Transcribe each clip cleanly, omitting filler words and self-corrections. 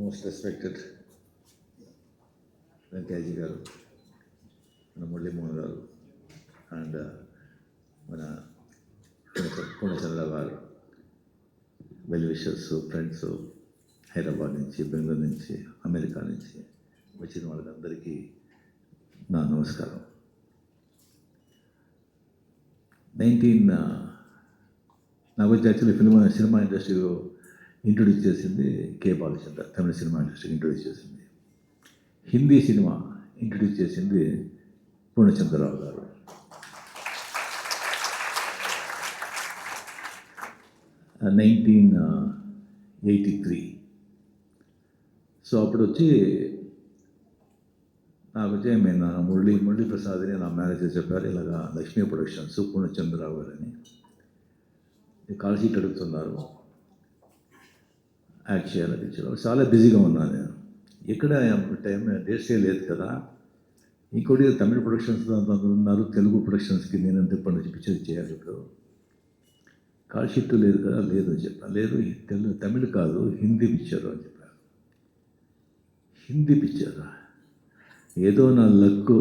Most respected వెంకయ్యజీ గారు, మన మురళీమోహన్ గారు అండ్ మన పూర్ణచంద్ర గారు, వెల్ విషర్స్, ఫ్రెండ్స్, హైదరాబాద్ నుంచి, బెంగళూరు నుంచి, అమెరికా నుంచి వచ్చిన వాళ్ళందరికీ నా నమస్కారం. నాకు వచ్చి యాక్చువల్లీ సినిమా ఇండస్ట్రీలో ఇంట్రొడ్యూస్ చేసింది కే బాలచంద్ర, తమిళ సినిమా ఇండస్ట్రీకి ఇంట్రొడ్యూస్ చేసింది. హిందీ సినిమా ఇంట్రొడ్యూస్ చేసింది పూర్ణచంద్రరావు గారు. నైన్టీన్ 83. సో అప్పుడు వచ్చి నాకు వచ్చి నేను మురళీ ప్రసాద్ అని నా మేనేజర్ చెప్పారు, ఇలాగా లక్ష్మీ ప్రొడక్షన్స్ పూర్ణచంద్రరావు గారు అని కాల్ షీట్ అడుగుతున్నారు, యాక్ట్ చేయాలి పిక్చర్. చాలా బిజీగా ఉన్నాను నేను, ఎక్కడ టైం డేట్స్ లేదు కదా. ఇంకోటి తమిళ ప్రొడక్షన్స్ ఉన్నారు, తెలుగు ప్రొడక్షన్స్కి నేను ఎంత ఇప్పటి పిక్చర్ చేయాలి, ఇప్పుడు కాల్ షీట్ లేదు కదా. లేదు అని చెప్పాను. లేదు తమిళ్ కాదు, హిందీ పిక్చర్ అని చెప్పాను. హిందీ పిక్చరా? ఏదో నా లక్కు,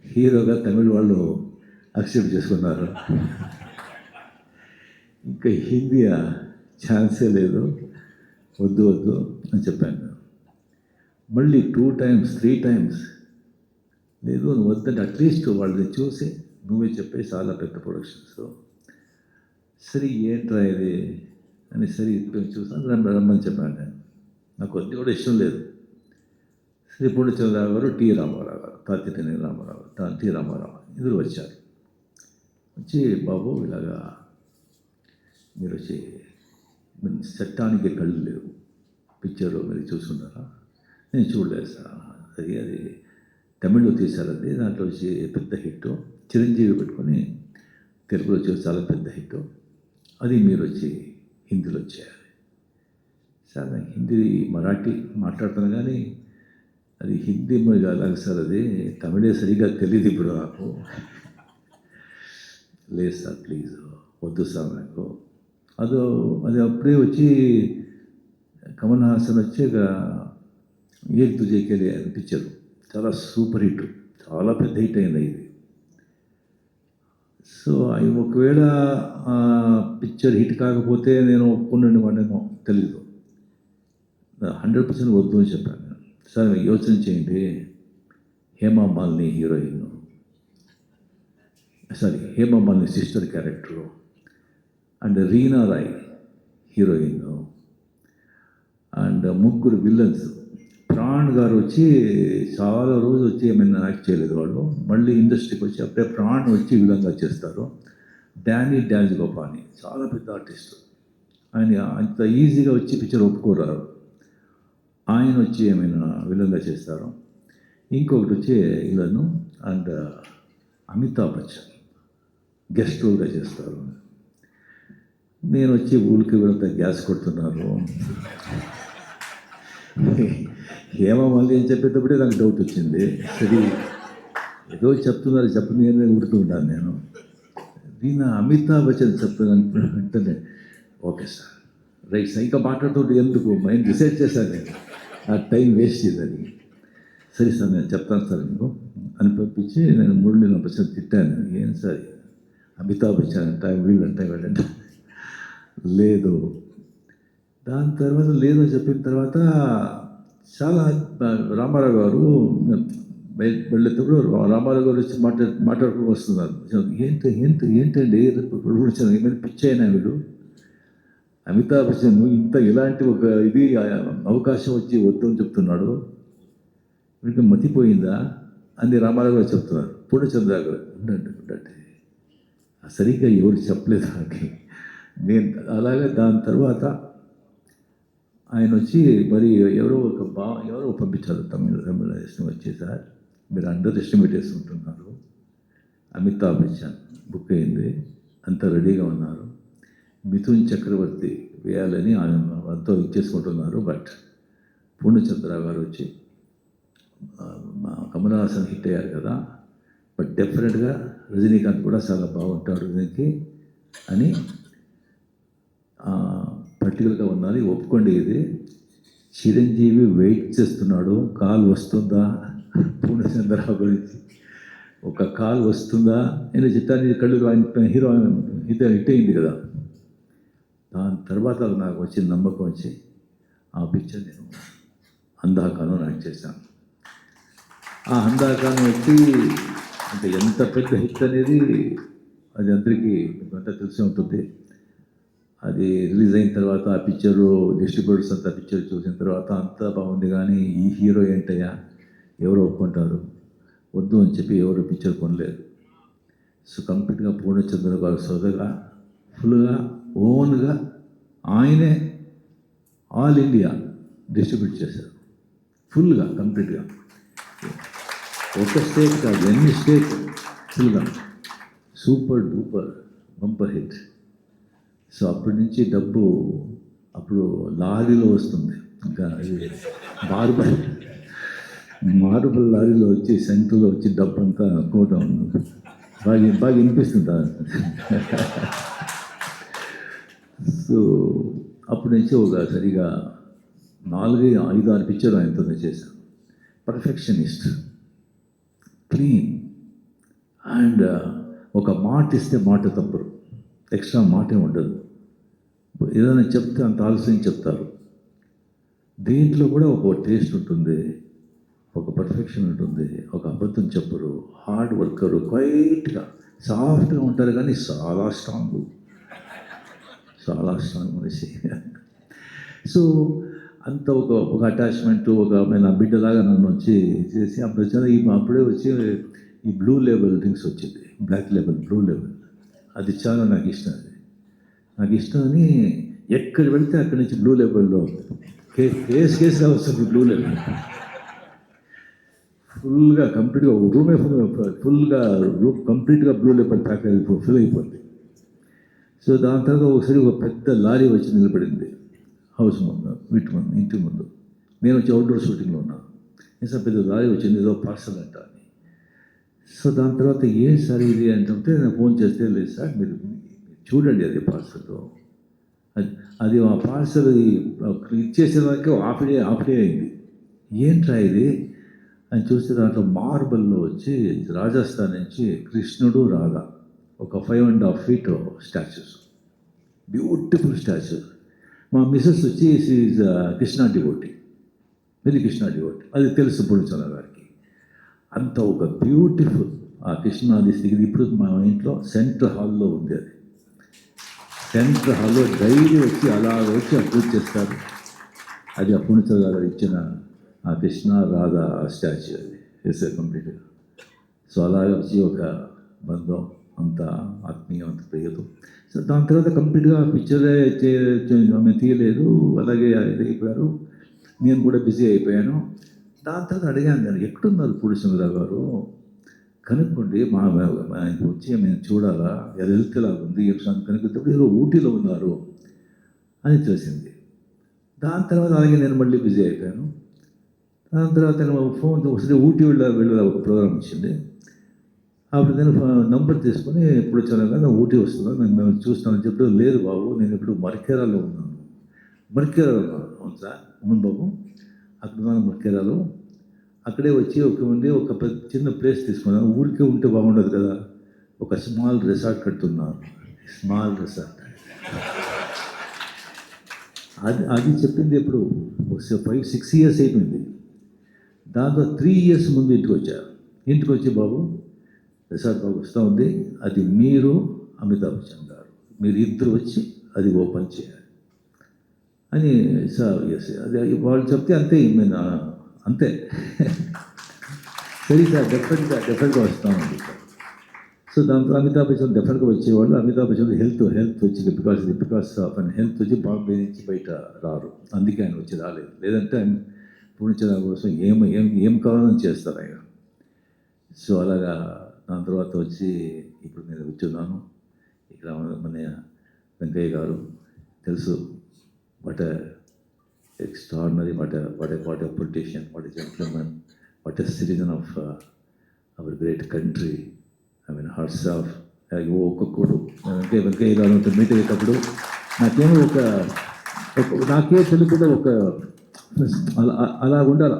హీరోగా తమిళ వాళ్ళు యాక్సెప్ట్ చేసుకున్నారు. ఇంకా హిందీ ఛాన్సే లేదు, వద్దు అని చెప్పాను. మళ్ళీ 2 times 3 times లేదు నువ్వు వద్దంటే అట్లీస్ట్ వాళ్ళని చూసి నువ్వే చెప్పేసి చాలా పెద్ద ప్రొడక్షన్స్. సరే ఏంట్రా ఇది అని సరే చూసాను, రమ్మని చెప్పాను నేను. నాకు కొద్ది కూడా ఇష్టం లేదు. శ్రీ పూర్ణచంద్రరావు గారు, టి రామారావు గారు, తాతినేని రామారావు, టి రామారావు ఇద్దరు వచ్చారు. వచ్చి బాబు ఇలాగా మీరు వచ్చి చట్టానికి కళ్ళు లేవు, పిక్చర్ మీరు చూసుకున్నారా? నేను చూడలేదు సార్. అది తమిళ్లో తీశారండి, దాంట్లో వచ్చి పెద్ద హిట్, చిరంజీవి పెట్టుకొని తెలుగులో వచ్చి చాలా పెద్ద హిట్, అది మీరు వచ్చి హిందీలో చేయాలి. సార్ నాకు హిందీ మరాఠీ మాట్లాడుతాను కానీ అది హిందీ మీద అలాగే సార్, అది తమిళే సరిగ్గా తెలియదు ఇప్పుడు నాకు. లేదు సార్ ప్లీజ్ వద్దు సార్ నాకు. అది అప్పుడే వచ్చి కమల్ హాసన్ వచ్చి ఏక్ తుజే కే లియే పిక్చర్ చాలా సూపర్ హిట్, చాలా పెద్ద హిట్ అయింది ఇది. సో అవి ఒకవేళ పిక్చర్ హిట్ కాకపోతే నేను ఒప్పుకున్నాను వాడేమో తెలీదు. 100% వద్దు అని చెప్పాను. సార్ యోచన చేయండి, Hema Malini heroine, Hema Malini sister character, and Reena Roy heroine, and 3 villains. Pran గారు వచ్చి చాలా రోజు వచ్చి ఏమైనా యాక్ట్ చేయలేదు వాళ్ళు, మళ్ళీ ఇండస్ట్రీకి వచ్చి అప్పుడే ప్రాణ్ వచ్చి విలంగా చేస్తారు. డాన్స్ గోపాని చాలా పెద్ద ఆర్టిస్టు, ఆయన అంత ఈజీగా వచ్చి పిక్చర్ ఒప్పుకోరారు, ఆయన వచ్చి ఏమైనా విలంగా చేస్తారు. ఇంకొకటి వచ్చి ఇలాను అండ్ అమితాబ్ బచ్చన్ గెస్ట్ రోల్గా చేస్తారు. నేను వచ్చి ఊరికి వెళ్తే గ్యాస్ కొడుతున్నారు. ఏమో మళ్ళీ ఏం చెప్పేటప్పుడే నాకు డౌట్ వచ్చింది. సరే ఏదో చెప్తున్నారు నేను ఊరుతూ ఉంటాను. నేను దీని అమితాబ్ బచ్చన్ చెప్తున్నాను వెంటనే ఓకే సార్ రైట్ సార్, ఇంకా మాట్లాడుతుంటే ఎందుకు మైండ్ డిసైడ్ చేశాను నేను, ఆ టైం వేస్ట్ చేయదని. సరే సార్ నేను చెప్తాను సార్ మీకు అని పంపించి నేను మురళీలో బచ్చన్ తిట్టాను. ఏం సార్ అమితాబ్ బచ్చన్ అంట వీళ్ళంటే లేదు. దాని తర్వాత లేదు అని చెప్పిన తర్వాత చాలా రామారావు గారు వెళ్ళేటప్పుడు రామారావు గారు వచ్చి మాట్లాడుకుని వస్తున్నారు. ఏంటండి ఏమైనా పిచ్చి అయినా వీడు, అమితాబ్ బచ్చన్ ఇంత ఇలాంటి ఒక ఇది అవకాశం వచ్చి వద్దు అని చెప్తున్నాడు, వీడికి మతిపోయిందా అని రామారావు గారు చెప్తున్నారు. పూర్ణచంద్ర గారు ఉండండి సరిగ్గా ఎవరు చెప్పలేదు నాకు. నేను అలాగే దాని తర్వాత ఆయన వచ్చి మరి ఎవరో పంపించారు తమిళ వచ్చి, సార్ మీరు అండర్ ఎస్టిమేట్ చేసుకుంటున్నారు, అమితాబ్ బచ్చన్ బుక్ అయింది, అంతా రెడీగా ఉన్నారు, మిథున్ చక్రవర్తి వేయాలని ఆయన అంతా ఇచ్చేసుకుంటున్నారు. బట్ పూర్ణచంద్రరావు గారు వచ్చి కమల్ హాసన్ హిట్ అయ్యారు కదా, బట్ డెఫినెట్గా రజనీకాంత్ కూడా చాలా బాగుంటాడు దీనికి అని పర్టికులర్గా ఉండాలి, ఒప్పుకోండి, ఇది చిరంజీవి వెయిట్ చేస్తున్నాడు, కాల్ వస్తుందా పూర్ణచంద్రరావు గురించి, ఒక కాల్ వస్తుందా నేను చిత్తాన్ని కళ్ళు ఆయన హీరో హిట్ అయింది కదా. దాని తర్వాత నాకు వచ్చిన నమ్మకం వచ్చి ఆ పిక్చర్ నేను అందాకాను యాక్ట్ చేశాను. ఆ అందాకాను వచ్చి అంటే ఎంత పెద్ద హిట్ అనేది అది అందరికీ అంతా తెలిసి ఉంటుంది. అది రిలీజ్ అయిన తర్వాత ఆ పిక్చరు డిస్ట్రిబ్యూటర్స్ అంతా పిక్చర్ చూసిన తర్వాత అంతా బాగుంది, కానీ ఈ హీరో ఏంటయ్యా ఎవరు ఒప్పుకుంటారు, వద్దు అని చెప్పి ఎవరు పిక్చర్ కొనలేదు. సో కంప్లీట్గా పూర్ణచంద్ర గారు సొంతగా ఫుల్గా ఓన్గా ఆయనే ఆల్ ఇండియా డిస్ట్రిబ్యూట్ చేశారు, ఫుల్గా కంప్లీట్గా. ఒక స్టేట్ కాదు, ఎన్ని స్టేట్ ఫుల్గా super duper bumper hit. So అప్పటి నుంచి డబ్బు అప్పుడు లారీలో వస్తుంది, ఇంకా మార్బల్ లారీలో వచ్చి సెంటర్లో వచ్చి డబ్బు అంతా అనుకోవటం బాగా వినిపిస్తుంటా. సో అప్పటి నుంచి ఒక సరిగా 4-5-6 పిక్చర్ ఆయనతోనే చేశాను. పర్ఫెక్షనిస్ట్, క్లీన్, అండ్ ఒక మాట ఇస్తే మాట తప్పరు, ఎక్స్ట్రా మాటే ఉండదు. ఏదైనా చెప్తే అంత ఆలస్యం చెప్తారు. దీంట్లో కూడా ఒక టేస్ట్ ఉంటుంది, ఒక పర్ఫెక్షన్ ఉంటుంది, ఒక అబద్ధం చెప్పరు, హార్డ్ వర్కరు, క్వైట్గా సాఫ్ట్గా ఉంటారు, కానీ చాలా స్ట్రాంగ్ మనిషి. సో అంత ఒక అటాచ్మెంట్, ఒక నా బిడ్డలాగా నన్ను వచ్చి చేసి అప్పుడే వచ్చి ఈ బ్లూ లేబుల్ డ్రింక్స్ వచ్చింది, బ్లాక్ లేబుల్, బ్లూ లేబుల్. అది చాలా నాకు ఇష్టం. నాకు ఇష్టం అని ఎక్కడ వెళ్తే అక్కడి నుంచి బ్లూ లేబుల్లో కేసుగా వస్తుంది. బ్లూ లేబుల్ ఫుల్గా కంప్లీట్గా రూమే ఫుల్గా కంప్లీట్గా బ్లూ లేబుల్ ప్యాక్ ఫుల్ అయిపోయింది. సో దాని తర్వాత ఒకసారి ఒక పెద్ద లారీ వచ్చి నిలబడింది హౌస్ ముందు, ఇంటి ముందు. నేను వచ్చి అవుట్డోర్ షూటింగ్లో ఉన్నాను. సార్ పెద్ద లారీ వచ్చింది, ఏదో పార్సల్ అంట అని. సో దాని తర్వాత ఏం సార్ ఇది అంటుంటే నేను ఫోన్ చేస్తే, లేదు సార్ మీరు చూడండి అది పార్సల్, అది ఆ పార్సల్ ఇచ్చేసే వరకు హాఫ్ డే అయింది. ఏంట్రా ఇది అని చూస్తే దాంట్లో మార్బల్లో వచ్చి రాజస్థాన్ నుంచి కృష్ణుడు రాధ ఒక 5.5 feet స్టాచ్యూస్, బ్యూటిఫుల్ స్టాచ్యూస్. మా మిస్సెస్ వచ్చి is Krishna devotee, very Krishna devotee, అది తెలుసు పూర్ణచంద్ర గారికి. అంత ఒక బ్యూటిఫుల్ ఆ కృష్ణాది స్థితి ఇప్పుడు మా ఇంట్లో సెంట్రల్ హాల్లో ఉంది. అది సెంట్రల్ హాల్లో డైలీ వచ్చి అలా వచ్చి పూజ చేస్తారు. అది ఆ పూర్ణచంద్ర గారు ఇచ్చిన ఆ కృష్ణ రాధ స్టాచ్యూ, అది వేసారు కంప్లీట్గా. సో అలాగే వచ్చి ఒక బంధం, అంత ఆత్మీయం, అంత ప్రియత. సో దాని తర్వాత కంప్లీట్గా పిక్చరే మేము తీయలేదు, అలాగే అయిపోయారు. నేను కూడా బిజీ అయిపోయాను. దాని తర్వాత అడిగాను, నేను ఎక్కడున్నారు పూర్ణచంద్ర గారు, కనుక్కోండి, మా వచ్చి మేము చూడాలా, హెల్త్ లాగా ఉంది కనుక్కుంటే ఏదో ఊటీలో ఉన్నారు అని తెలిసింది. దాని తర్వాత అలాగే నేను మళ్ళీ బిజీ అయిపోయాను. దాని తర్వాత నేను ఫోన్ ఒకసారి ఊటీ వెళ్ళే ఒక ప్రోగ్రామ్ వచ్చింది. అప్పుడు నేను నంబర్ తీసుకొని ఇప్పుడు చాలా ఊటీ వస్తున్నాను, మేము చూస్తానని చెప్పి, లేదు బాబు నేను ఇప్పుడు మర్కేరాలో ఉన్నాను. మర్కేరాలో ఉన్నాను. అవును సార్, అవును బాబు అక్కడ ఉన్నాను మర్కేరాలో. అక్కడే వచ్చి ఒక చిన్న ప్లేస్ తీసుకున్నాను. ఊరికే ఉంటే బాగుండదు కదా, ఒక స్మాల్ రిసార్ట్ కడుతున్నాను. స్మాల్ రిసార్ట్ అది చెప్పింది ఎప్పుడు 5-6 years అయిపోయింది. దాంతో 3 years ముందు ఇంటికి వచ్చి బాబు రిసార్ట్ బాబు వస్తూ ఉంది, అది మీరు అమితాబ్ బచ్చన్ గారు మీరు ఇద్దరు వచ్చి అది ఓపెన్ చేయాలి అని. సార్ ఎస్, అది వాళ్ళు చెప్తే అంతే, అంతే సరే సార్ డెఫినెట్గా వస్తామండి సార్. సో దాంతో అమితాబ్ బచ్చన్ డెఫినెట్గా వచ్చేవాళ్ళు. అమితాబ్ బచ్చన్ హెల్త్ వచ్చింది, బికాస్ ఆఫ్ అండ్ హెల్త్ వచ్చి బాంబే నుంచి బయట రారు, అందుకే ఆయన వచ్చి రాలేదు. లేదంటే ఆయన పూర్ణచంద్ర కోసం ఏం కావాలని చేస్తారు ఆయన. సో అలాగా దాని తర్వాత వచ్చి ఇప్పుడు నేను వచ్చున్నాను. ఇక్కడ మన వెంకయ్య గారు తెలుసు, what extraordinary, what a politician, what a gentleman, what a citizen of our great country. I mean, hearts of ఒక్కొక్కడు వెంకయ్య గారు మీట్ అయ్యేటప్పుడు నాకే తెలియకుండా ఒక అలా ఉండాలి.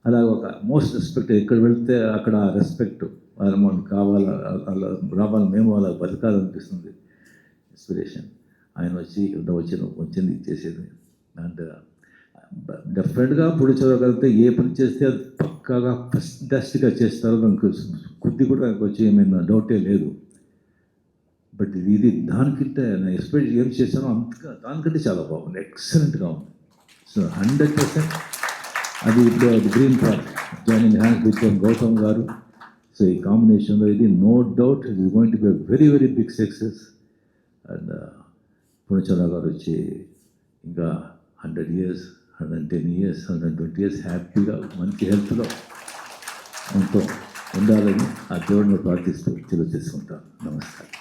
అలా ఒక మోస్ట్ రెస్పెక్ట్, ఎక్కడ వెళ్తే అక్కడ రెస్పెక్ట్ మనకు కావాలా, అలా రావాలి, మేము అలా బతకాలనిపిస్తుంది. ఇన్స్పిరేషన్ ఆయన వచ్చింది చేసేది. అండ్ డెఫినెట్గా పొడిచగలిగితే ఏ పని చేస్తే అది పక్కాగా ఫస్ట్గా చేస్తారో దానికి కొద్ది కూడా దానికి వచ్చి ఏమైనా డౌటే లేదు. బట్ ఇది దానికంటే నేను ఎక్స్పెక్ట్ ఏం చేశానో దానికంటే చాలా బాగుంది, ఎక్సలెంట్గా ఉంది. సో 100% అది ఇప్పుడు Green Park joining hands with Gautam గారు. సో ఈ కాంబినేషన్లో ఇది no doubt it is going to be very very big success. And Purnachandra గారు వచ్చి ఇంకా 100 years, 110 years, 120 years హ్యాపీగా మంచి హెల్త్లో ఉండాలని ఆ దేవుడిని ప్రార్థిస్తూ తెలియజేసుకుంటాను. నమస్కారం.